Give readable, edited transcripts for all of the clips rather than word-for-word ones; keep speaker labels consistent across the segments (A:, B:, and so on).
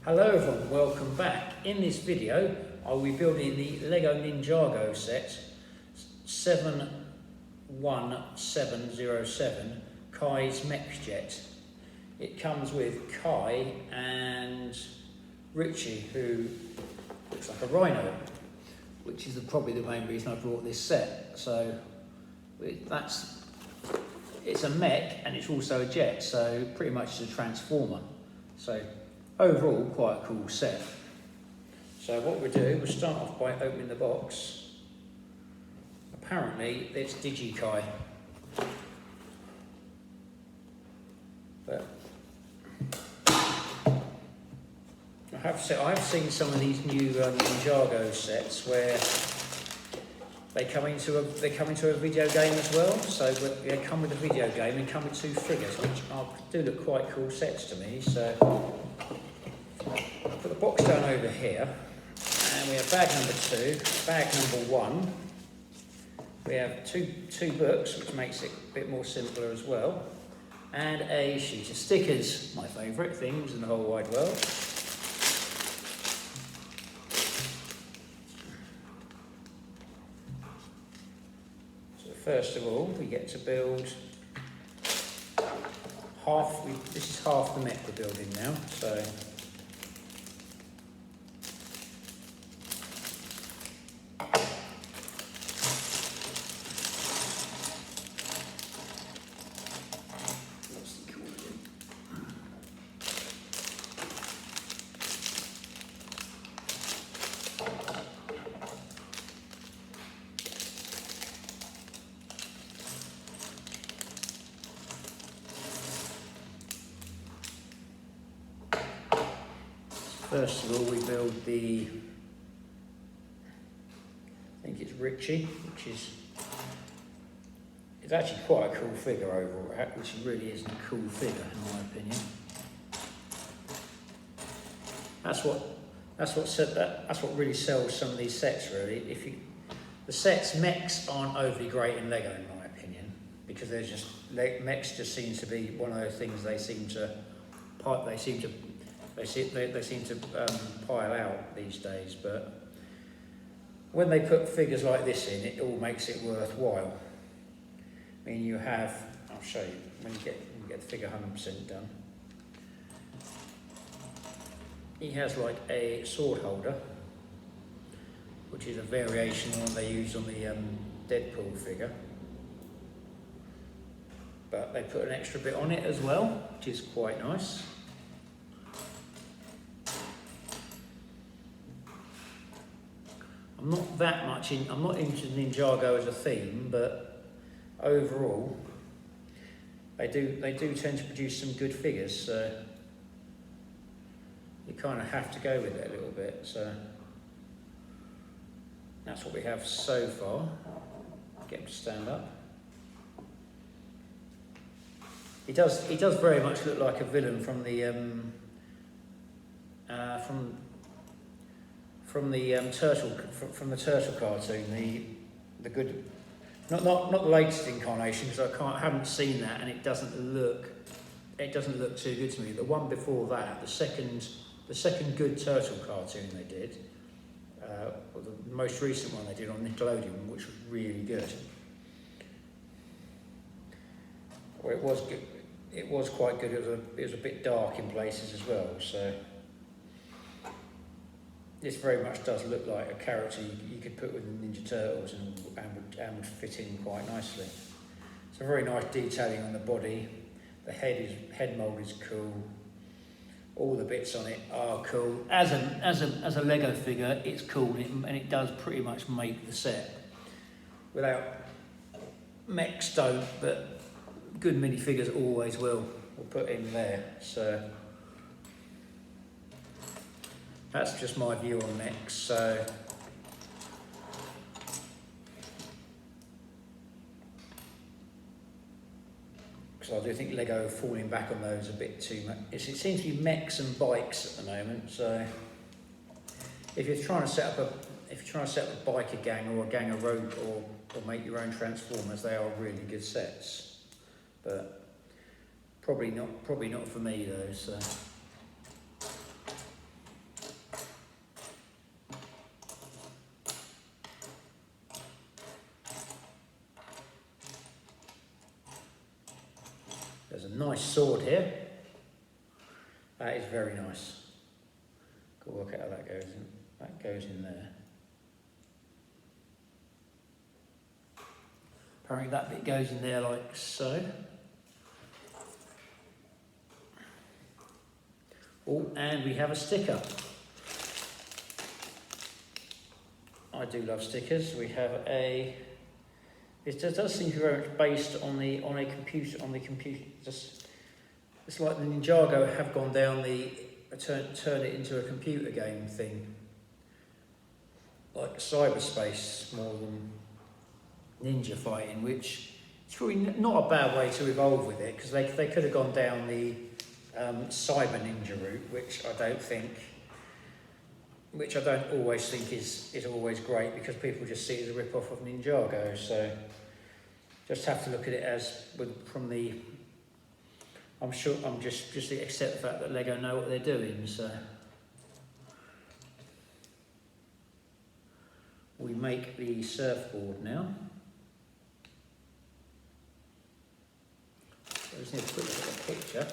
A: Hello everyone, welcome back. In this video I will be building the Lego Ninjago set 71707 Kai's Mech jet. It comes with Kai and Richie, who looks like a rhino, which is probably the main reason I brought this set. So it's a mech and it's also a jet, so pretty much it's a transformer. So overall, quite a cool set. So what we'll do, we'll start off by opening the box. Apparently it's Digi Kia. But I've seen some of these new Ninjago sets where they come into a video game as well. So they come with a video game and come with two figures, which do look quite cool sets to me. So put the box down over here, and we have bag number 2, bag number 1. We have two books, which makes it a bit more simpler as well, and a sheet of stickers, my favourite things in the whole wide world. So first of all, we get to build this is half the mech we're building now. So first of all, we build I think it's Richie, it's actually quite a cool figure overall, which really is a cool figure in my opinion. That's what really sells some of these sets really. Mechs aren't overly great in Lego in my opinion, because mechs just seem to be one of those things they seem to pile out these days, but when they put figures like this in, it all makes it worthwhile. I mean, I'll show you when you get the figure 100% done. He has like a sword holder, which is a variation on what they use on the Deadpool figure, but they put an extra bit on it as well, which is quite nice. I'm not into Ninjago as a theme, but overall, they do tend to produce some good figures, so you kind of have to go with it a little bit. So that's what we have so far. Get him to stand up. He does very much look like a villain from the turtle cartoon, the good, not the latest incarnation, because I haven't seen that, and it doesn't look too good to me. The one before that, the second good turtle cartoon they did, the most recent one they did on Nickelodeon, which was really good. Well, it was good. It was quite good. It was a bit dark in places as well. So this very much does look like a character you could put with the Ninja Turtles and would fit in quite nicely. So very nice detailing on the body. The head mould is cool. All the bits on it are cool. As a Lego figure, it's cool, and it does pretty much make the set. Without mechs don't, but good minifigures always will put in there. So that's just my view on mechs. So because I do think Lego are falling back on those a bit too much. It seems to be mechs and bikes at the moment. So if you're trying to set up a biker gang or a gang of road or make your own Transformers, they are really good sets. But probably not for me though. So a nice sword here. That is very nice. Got to work out how that goes in. That goes in there. Apparently that bit goes in there like so. Oh, and we have a sticker. I do love stickers. We have a. It does seem to be very much based on a computer. It's like the Ninjago have gone down the turn it into a computer game thing, like cyberspace more than ninja fighting, which is really not a bad way to evolve with it, because they could have gone down the cyber ninja route, which I don't always think is always great, because people just see it as a rip-off of Ninjago. So just have to look at it as from the. I'm sure I'm just accept the fact that Lego know what they're doing. So we make the surfboard now. So I just need to put it in a picture.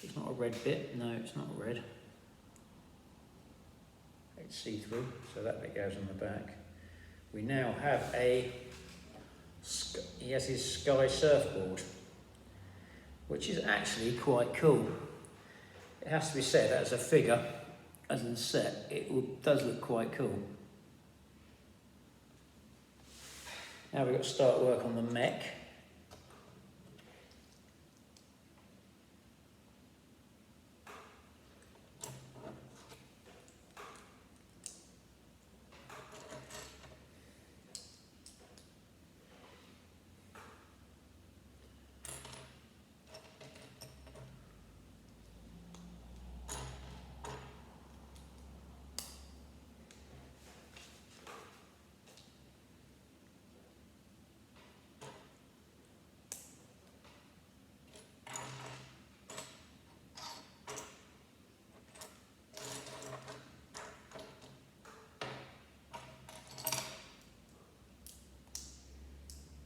A: It's not a red bit. No, it's not red. It's see-through, so that bit goes on the back. We now have he has his Sky surfboard, which is actually quite cool. It has to be said, as a figure, as a set, does look quite cool. Now we've got to start work on the Mech.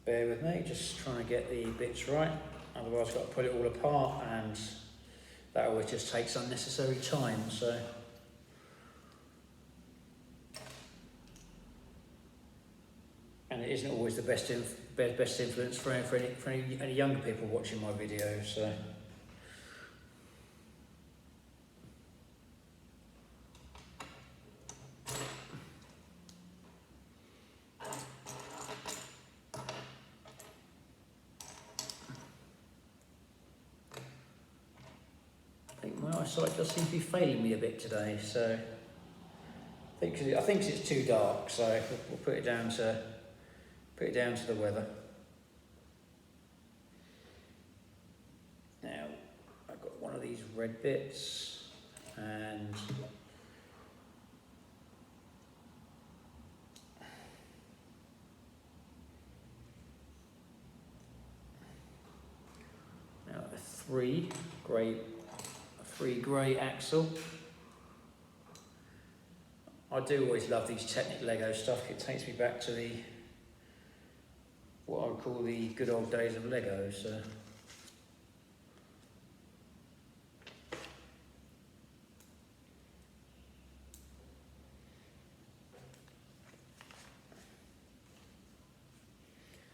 A: Bear with me, just trying to get the bits right, otherwise I've got to put it all apart, and that always just takes unnecessary time. So and it isn't always the best influence for any younger people watching my videos. So I think my eyesight does seem to be failing me a bit today, so I think it's too dark, so we'll put it down to the weather. Now I've got one of these red bits, and now a three grey axle. I do always love these Technic Lego stuff. It takes me back to what I would call the good old days of Lego. So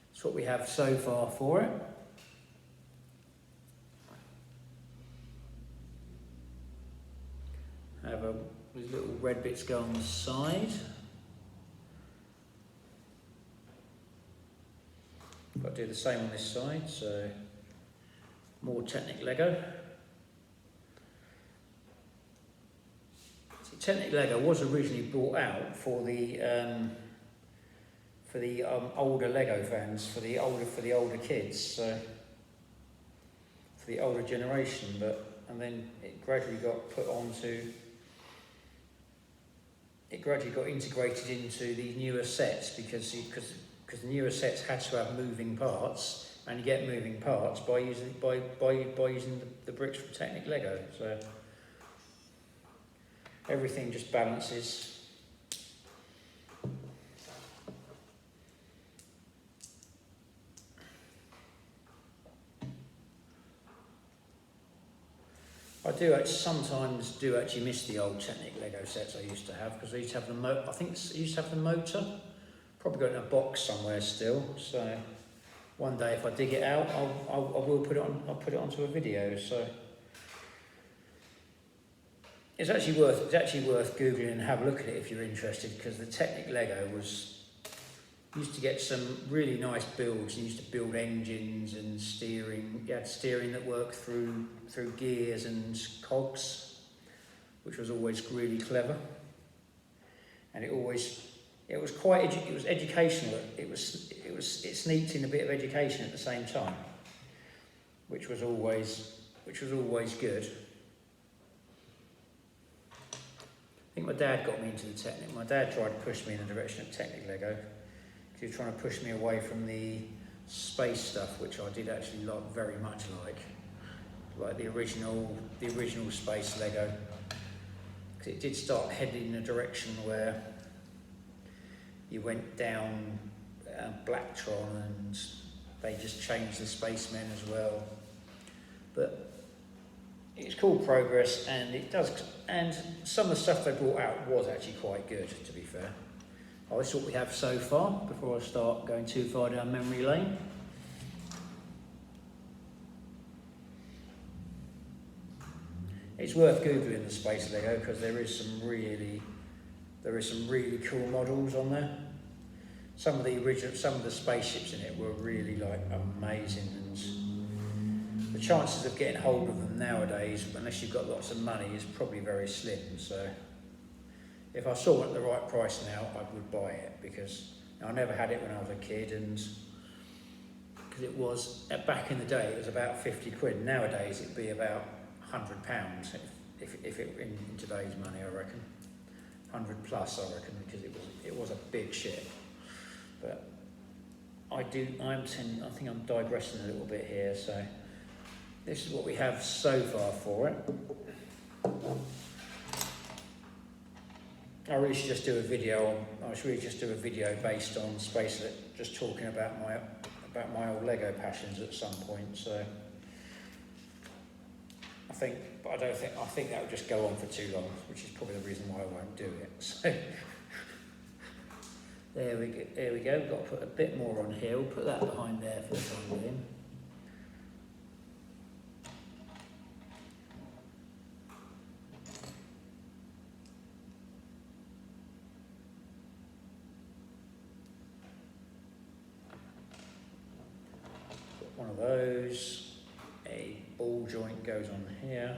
A: that's what we have so far for it. These little red bits go on the side. Got to do the same on this side, so more Technic Lego. See, Technic Lego was originally brought out for the older Lego fans, for the older kids, so for the older generation, and then it gradually got put onto. It gradually got integrated into the newer sets because the newer sets had to have moving parts, and you get moving parts by using the bricks from Technic Lego. So everything just balances. I sometimes do actually miss the old Technic Lego sets I used to have, because I used to have the I used to have the motor. Probably got it in a box somewhere still. So one day if I dig it out, I will put it on. I'll put it onto a video. So it's actually worth googling and have a look at it if you're interested, because the Technic Lego used to get some really nice builds. You used to build engines and steering. You had steering that worked through gears and cogs, which was always really clever. And it was educational. It sneaked in a bit of education at the same time, which was always good. I think my dad got me into the Technic. My dad tried to push me in the direction of Technic Lego. He was trying to push me away from the space stuff, which I did actually very much like the original space Lego. Because it did start heading in a direction where you went down Blacktron, and they just changed the spacemen as well. But it's cool progress, and some of the stuff they brought out was actually quite good, to be fair. That's what we have so far, before I start going too far down memory lane. It's worth googling the space Lego, because there is some really cool models on there. Some of the spaceships in it were really amazing, and the chances of getting hold of them nowadays, unless you've got lots of money, is probably very slim. So if I saw it at the right price now, I would buy it, because I never had it when I was a kid, and because it was, back in the day, it was about 50 quid. Nowadays it'd be about £100 if it in today's money, I reckon. 100 plus, I reckon, because it was a big ship. But I think I'm digressing a little bit here. So this is what we have so far for it. I really should just do a video based on space, just talking about my old Lego passions at some point. So I think that would just go on for too long, which is probably the reason why I won't do it. So there we go. We've got to put a bit more on here. We'll put that behind there for the time being. Put one of those. A ball joint goes on here.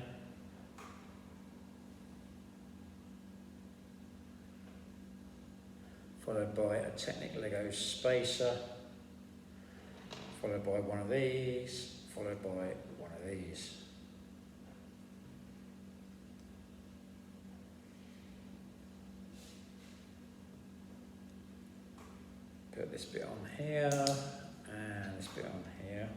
A: Followed by a Technic Lego spacer, followed by one of these, followed by one of these. Put this bit on here, and this bit on here.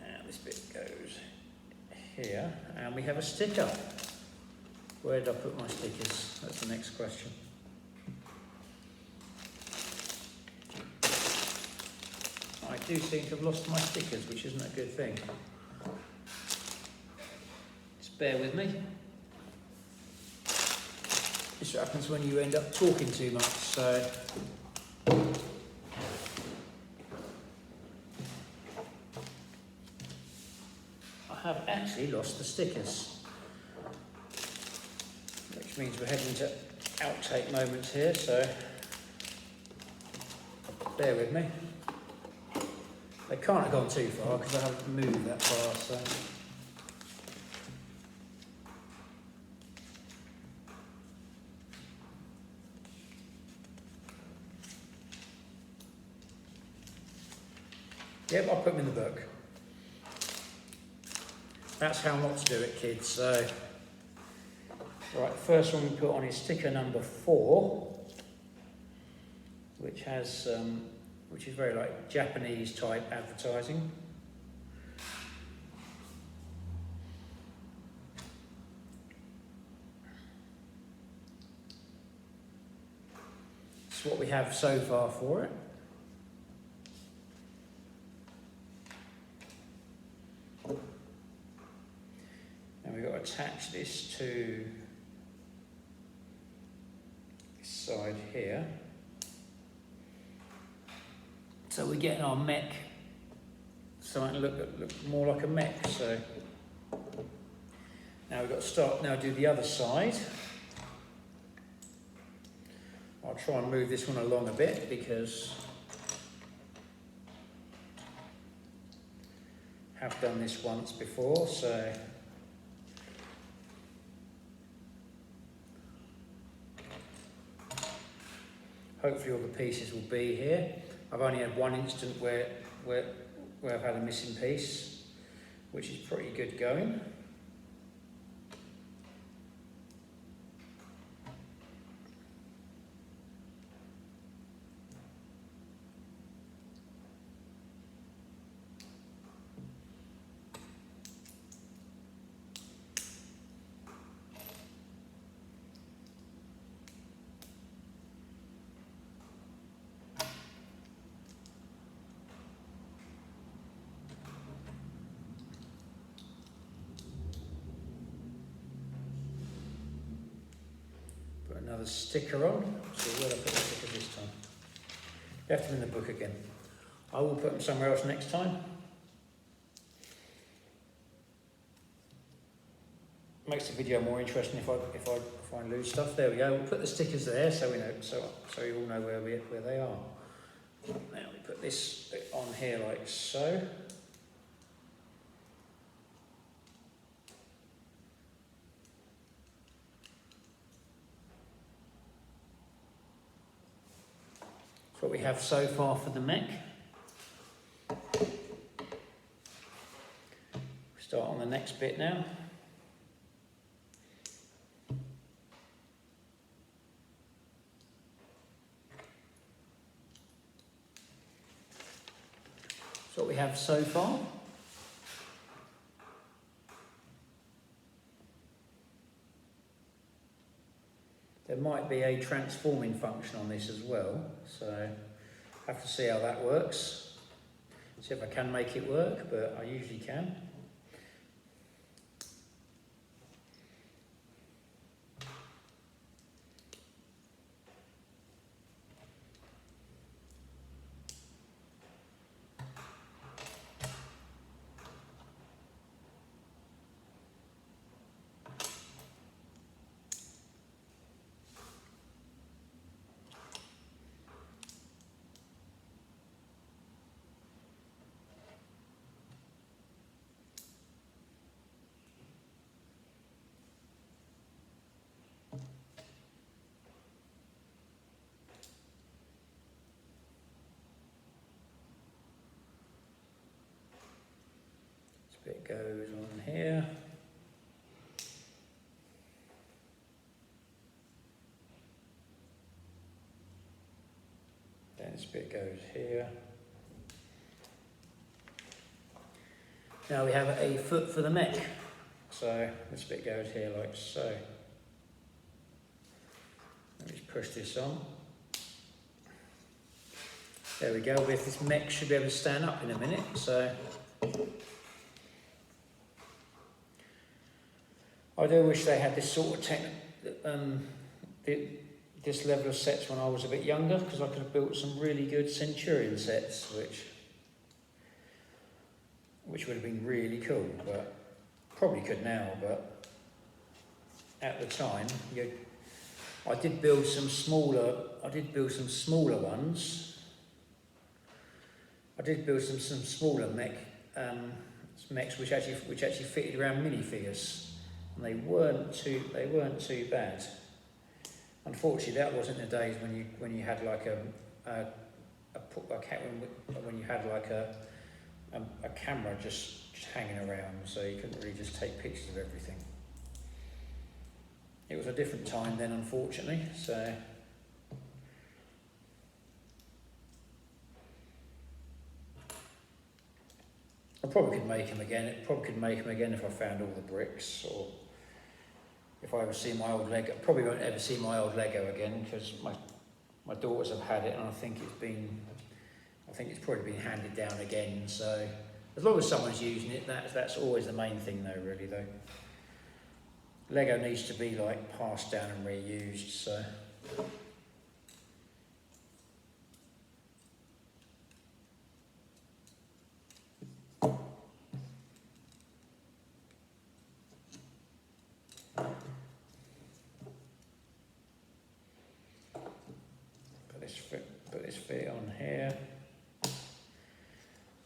A: And this bit goes here, and we have a sticker. Where did I put my stickers? That's the next question. I do seem to have lost my stickers, which isn't a good thing. Just bear with me. This is what happens when you end up talking too much, so. I have actually lost the stickers. Which means we're heading to outtake moments here, so bear with me. They can't have gone too far because I haven't moved that far, so. Yep, I'll put them in the book. That's how not to do it, kids, so. Right, the first one we put on is sticker number 4, which is very like Japanese type advertising. That's what we have so far for it. attach this to this side here. So we're getting our mech something look more like a mech. So now we've got to start now do the other side. I'll try and move this one along a bit because I have done this once before, so hopefully all the pieces will be here. I've only had one instant where I've had a missing piece, which is pretty good going. Another sticker on. So where did I put the sticker this time? Left them in the book again. I will put them somewhere else next time. Makes the video more interesting if I lose stuff. There we go. We'll put the stickers there so we know, so you all know where they are. Now we put this bit on here like so. What we have so far for the mech. Start on the next bit now. That's what we have so far. There might be a transforming function on this as well, so I have to see how that works. See if I can make it work, but I usually can. Bit goes on here. Then this bit goes here. Now we have a foot for the mech. So this bit goes here like so. Let me just push this on. There we go. This mech should be able to stand up in a minute. So I do wish they had this sort of this level of sets when I was a bit younger, because I could have built some really good Centurion sets, which would have been really cool. But probably could now. But at the time, I did build some smaller ones. I did build some smaller mechs which actually fitted around minifigures. And they weren't too bad. Unfortunately, that wasn't the days when you had like when you had like a camera just hanging around, so you couldn't really just take pictures of everything. It was a different time then, unfortunately. So I probably could make them again. If I found all the bricks, or if I ever see my old Lego. Probably won't ever see my old Lego again, because my daughters have had it, and I think it's probably been handed down again. So as long as someone's using it, that's always the main thing, though. Really, though. Lego needs to be like passed down and reused, so. Put this bit on here.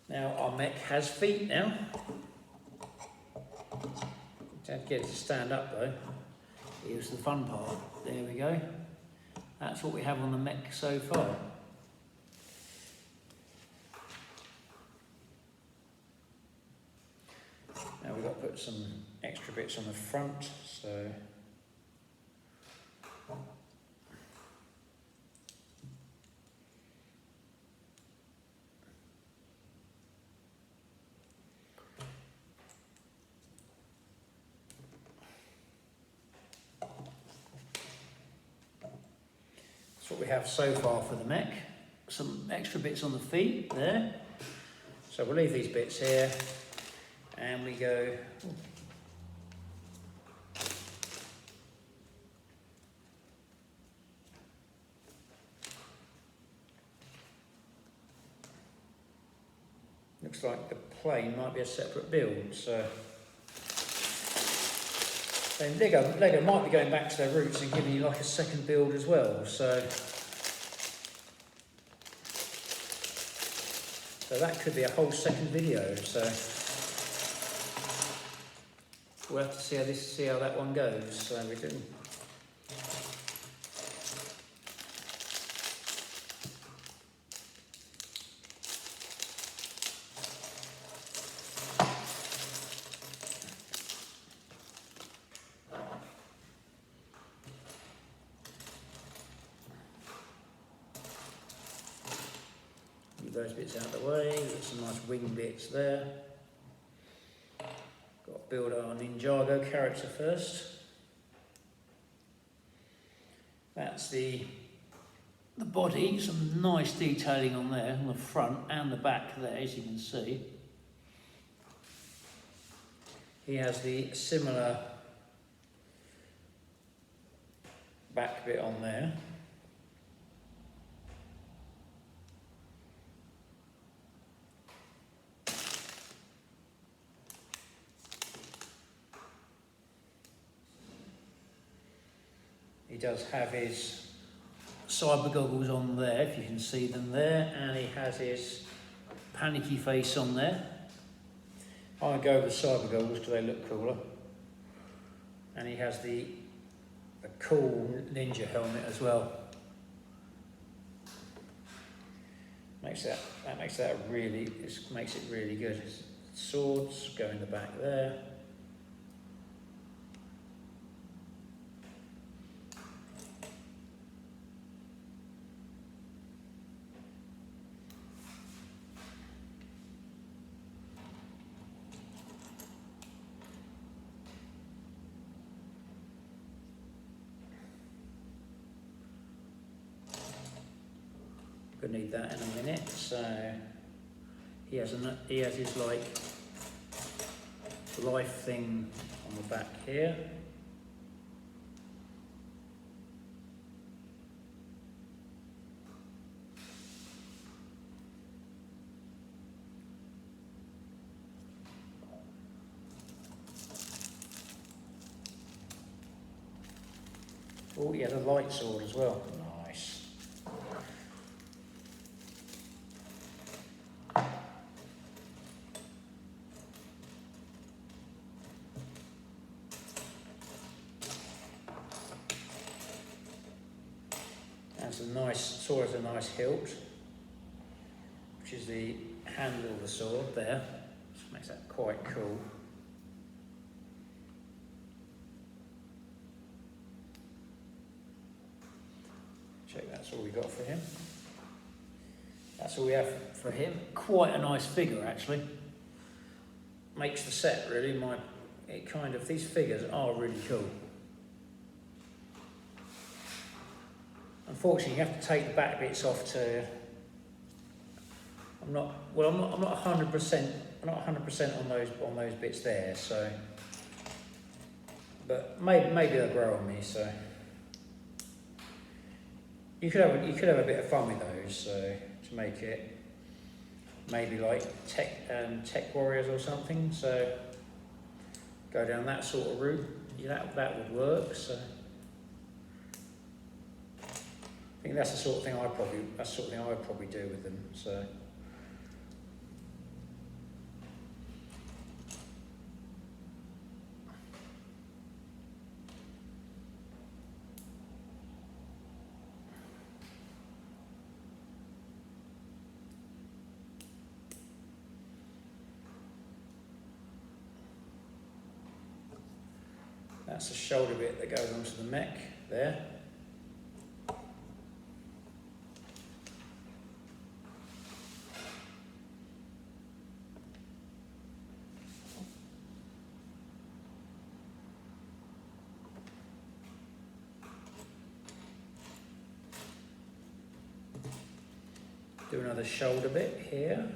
A: Now our mech has feet now. Had to get it to stand up though. Here's the fun part. There we go. That's what we have on the mech so far. Now we've got to put some extra bits on the front, so that's what we have so far for the mech. Some extra bits on the feet there. So we'll leave these bits here and we go. Looks like the plane might be a separate build, so Lego might be going back to their roots and giving you like a second build as well. So that could be a whole second video. So we'll have to see how that one goes. So we do. Those bits out of the way, we've got some nice wing bits there. Got to build our Ninjago character first. That's the body, some nice detailing on there, on the front and the back there, as you can see. He has the similar back bit on there. He does have his cyber goggles on there, if you can see them there, and he has his panicky face on there. I go with the cyber goggles because they look cooler. And he has the cool ninja helmet as well. Makes it really good. His swords go in the back there. Gonna need that in a minute. So he has his like life thing on the back here. Oh, he has a light sword as well. Nice. Sword has a nice hilt, which is the handle of the sword there, which makes that quite cool. Check that's all we got for him. That's all we have for him. Quite a nice figure actually. Makes the set really. These figures are really cool. Unfortunately, you have to take the back bits off to. I'm not 100%. I'm not 100% on those bits there. So but maybe they'll grow on me. So you could have a bit of fun with those. So to make it maybe like tech warriors or something. So go down that sort of route. Yeah, that would work. So I think that's the sort of thing I would probably do with them. So. That's the shoulder bit that goes onto the mech there. Do another shoulder bit here.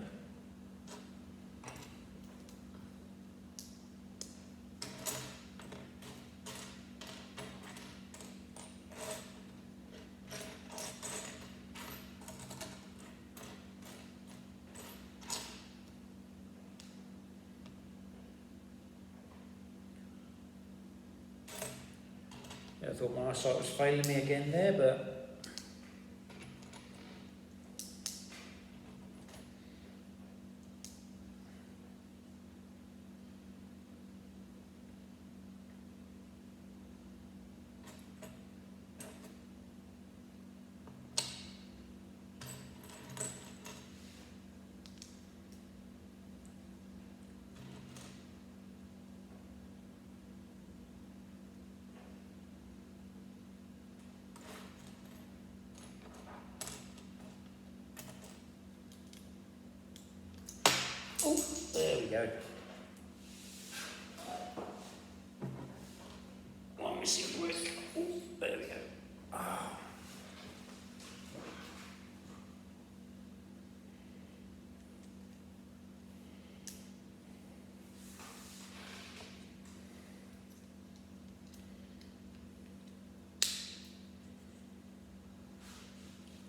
A: I thought my eyesight was failing me again there, but oh, there we go. Let me see where. Oh, there we go. Oh.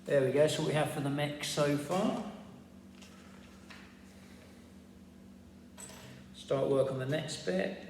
A: There we go. So what we have for the mech so far. Start work on the next bit.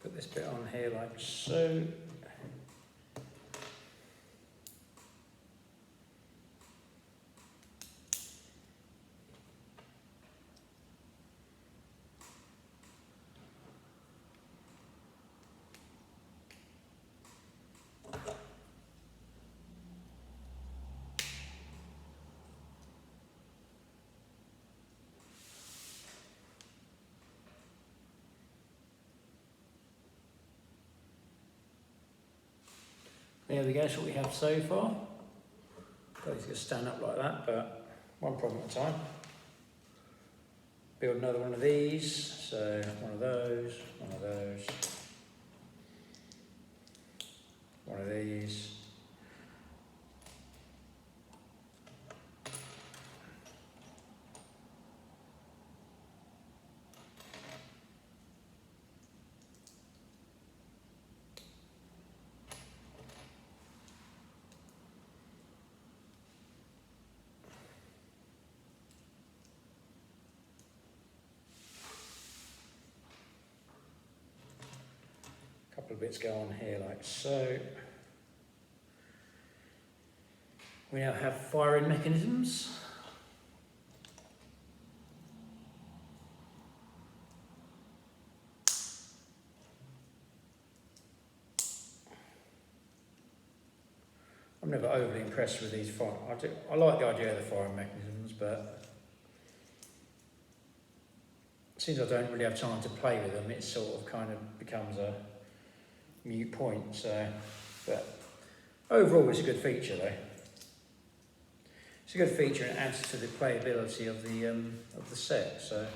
A: Put this bit on here like so. There we go, that's what we have so far. Both going to stand up like that, but one problem at a time. Build another one of these, so one of those, one of these. couple of bits go on here like so. We now have firing mechanisms. I'm never overly impressed with these fire. I like the idea of the firing mechanisms, but since I don't really have time to play with them, it sort of kind of becomes a mute point. So, but overall, it's a good feature, though. It's a good feature and adds to the playability of the set. So.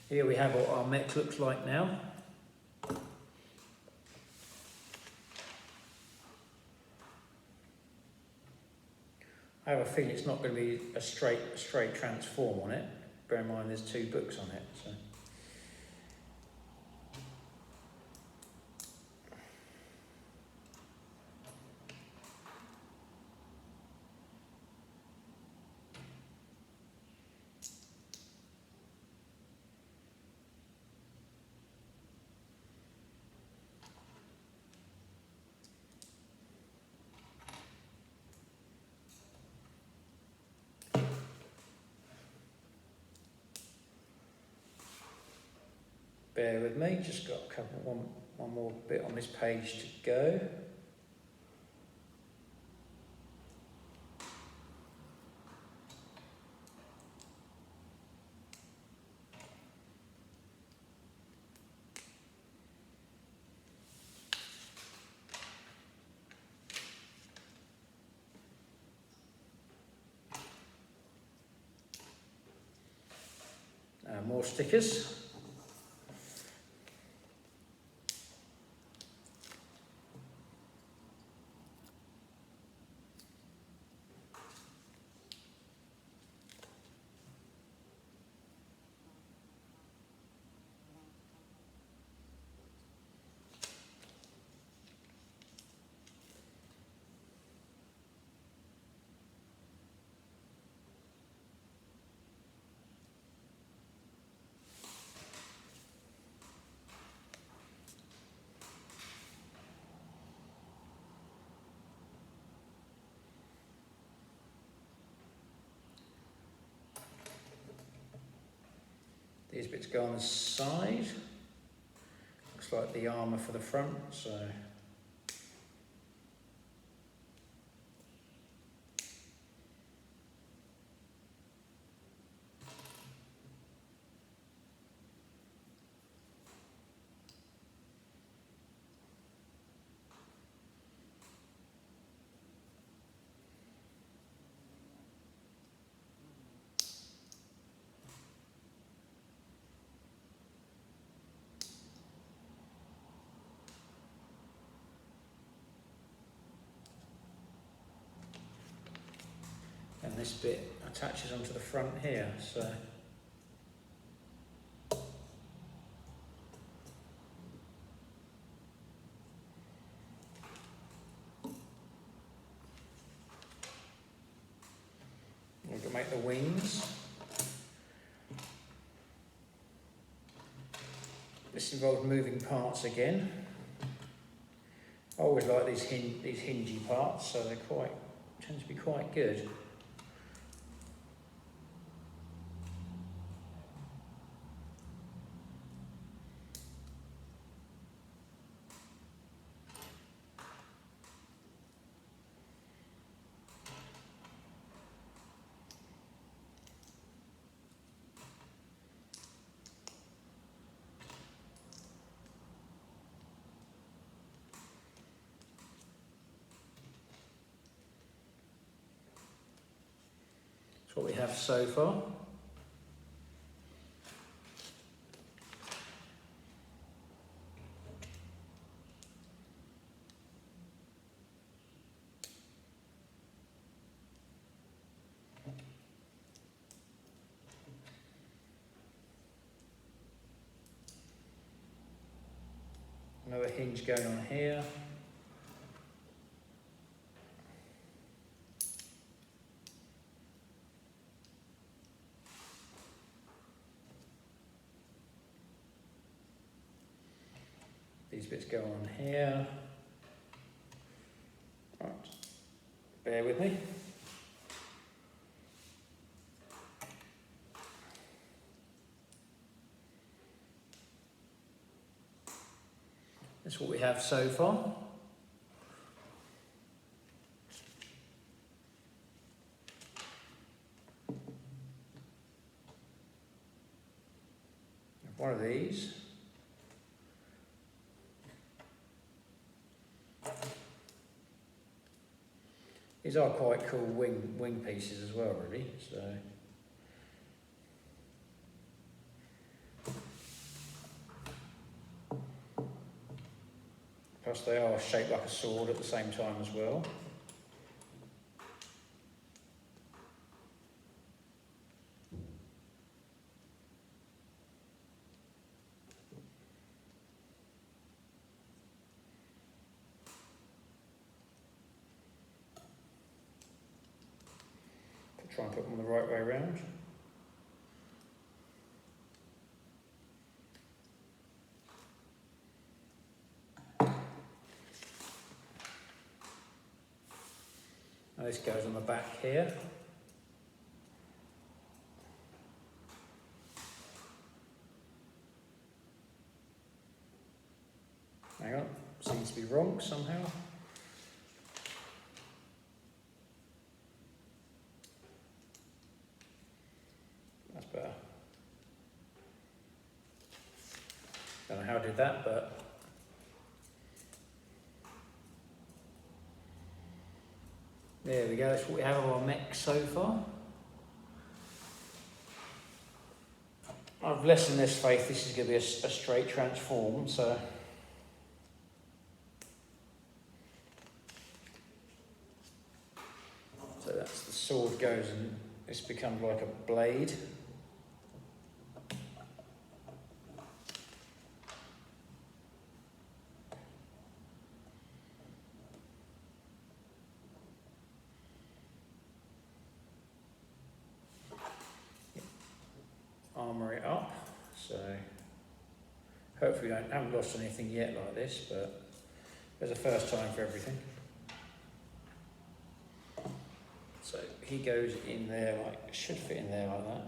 A: Here we have what our mech looks like now. I have a feeling it's not going to be a straight transform on it. Bear in mind there's 2 books on it. So. Bear with me, just got one more bit on this page to go. More stickers. These bits go on the side. Looks like the armour for the front, so. And this bit attaches onto the front here, so. We can make the wings. This involves moving parts again. I always like these hingy parts, so they tend to be quite good. That's what we have so far. Another hinge going on here. these bits go on here. Right, bear with me. That's what we have so far. One of these. These are quite cool wing pieces as well, really. So. Plus they are shaped like a sword at the same time as well. Try and put them the right way around. Now this goes on the back here. Hang on, seems to be wrong somehow. That's better. Don't know how I did that, but there we go. That's what we have of our mech so far. I've lessened this faith. This is going to be a straight transform, so. So that's the sword goes and this becomes like a blade. Armour it up, so hopefully I haven't lost anything yet like this, but there's a first time for everything. So he goes in there like, should fit in there like that.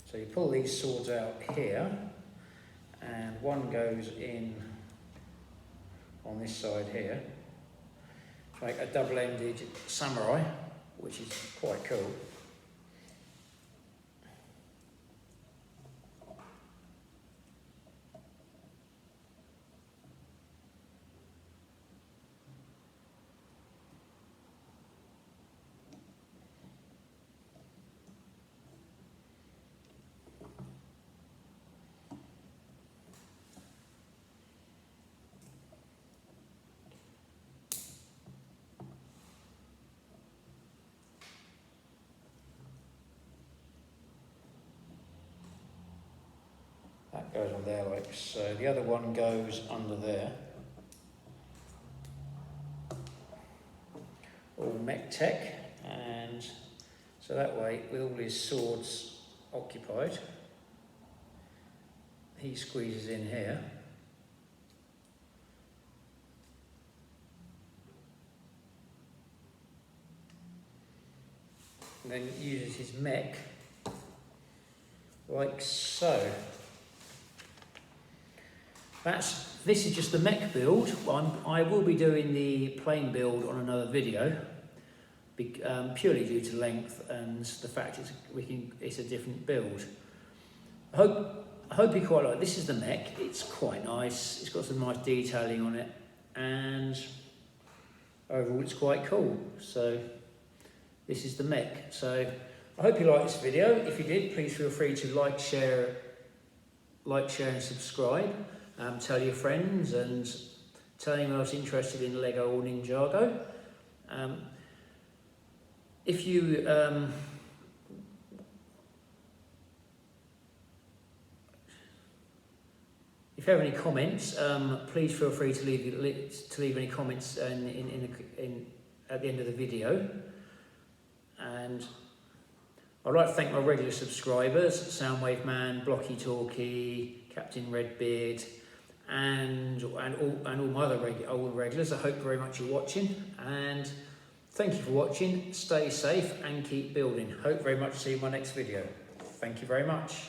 A: So you pull these swords out here, and one goes in on this side here to make a double-ended samurai, which is quite cool. That goes on there like so. The other one goes under there. All mech tech, and so that way, with all his swords occupied, he squeezes in here. And then uses his mech like so. This is just the mech build. I will be doing the plane build on another video, purely due to length and the fact it's a different build. I hope you quite like. This is the mech. It's quite nice. It's got some nice detailing on it, and overall it's quite cool. So this is the mech. So I hope you liked this video. If you did, please feel free to like, share, and subscribe. Tell your friends and tell anyone else interested in Lego or Ninjago. If you if you have any comments, please feel free to leave any comments at the end of the video. And I'd like to thank my regular subscribers, Soundwave Man, Blocky Talkie, Captain Redbeard, and all my other regulars. I hope very much you're watching, and thank you for watching. Stay safe and keep building. Hope very much to see you in my next video. Thank you very much.